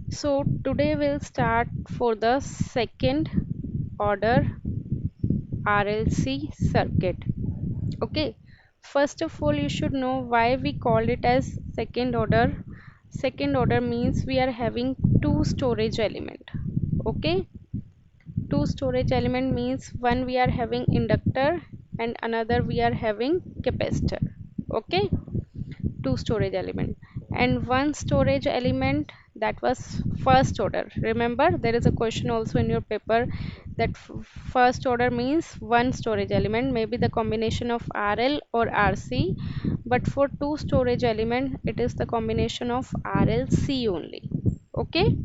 So today we'll start for the second order RLC circuit. Okay, first of all you should know why we call it as second order. Second order means we are having two storage element. Okay, two storage element means one we are having inductor and another we are having capacitor. Okay, two storage element, and one storage element, that was first order. Remember, there is a question also in your paper that first order means one storage element, maybe the combination of RL or RC, but for two storage element it is the combination of RLC only. Okay,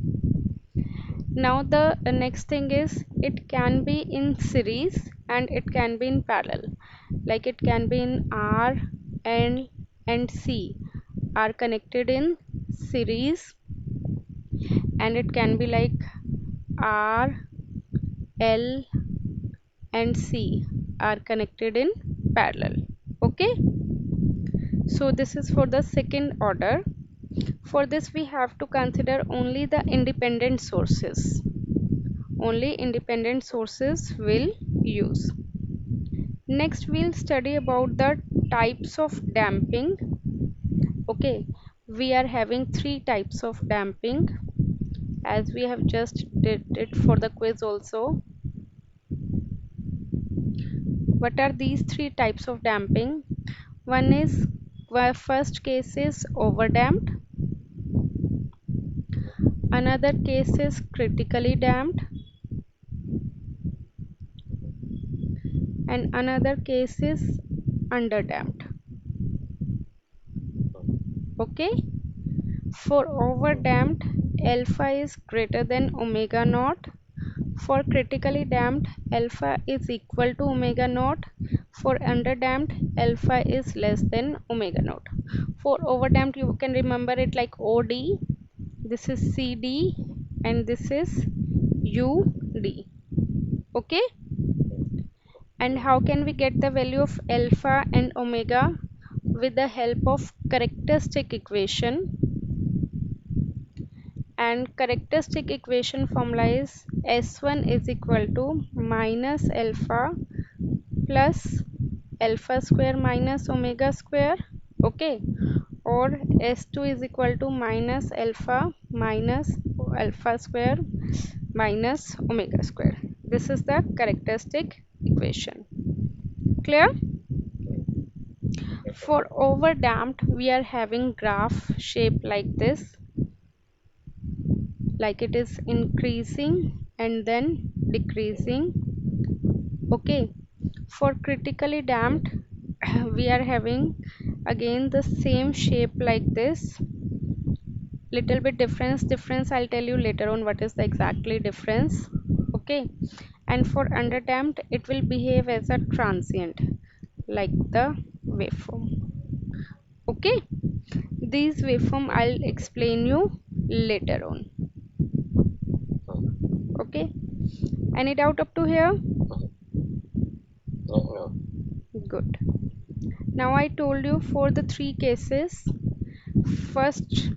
now the next thing is it can be in series and it can be in parallel, like it can be in R and C are connected in series, and it can be like R, L and C are connected in parallel. Okay, so this is for the second order. For this we have to consider only the independent sources. Only independent sources will use. Next we'll study about the types of damping. Okay, we are having three types of damping, as we have just did it for the quiz also. What are these three types of damping? One is, first case is overdamped, another case is critically damped, and another case is underdamped. Okay, for overdamped, alpha is greater than omega naught. For critically damped, alpha is equal to omega naught. For underdamped, alpha is less than omega naught. For overdamped, you can remember it like OD, this is CD, and this is UD. Okay, and how can we get the value of alpha and omega? With the help of characteristic equation, and characteristic equation formula is S1 is equal to minus alpha plus alpha square minus omega square. Okay, or S2 is equal to minus alpha square minus omega square. This is the characteristic equation. Clear? For overdamped, we are having graph shape like this, like it is increasing and then decreasing. Okay, for critically damped, we are having again the same shape like this, little bit difference I'll tell you later on what is the exactly difference. Okay, and for underdamped it will behave as a transient, like the waveform. Okay, these waveform I'll explain you later on. Okay, any doubt up to here? Good. Now I told you for the three cases. First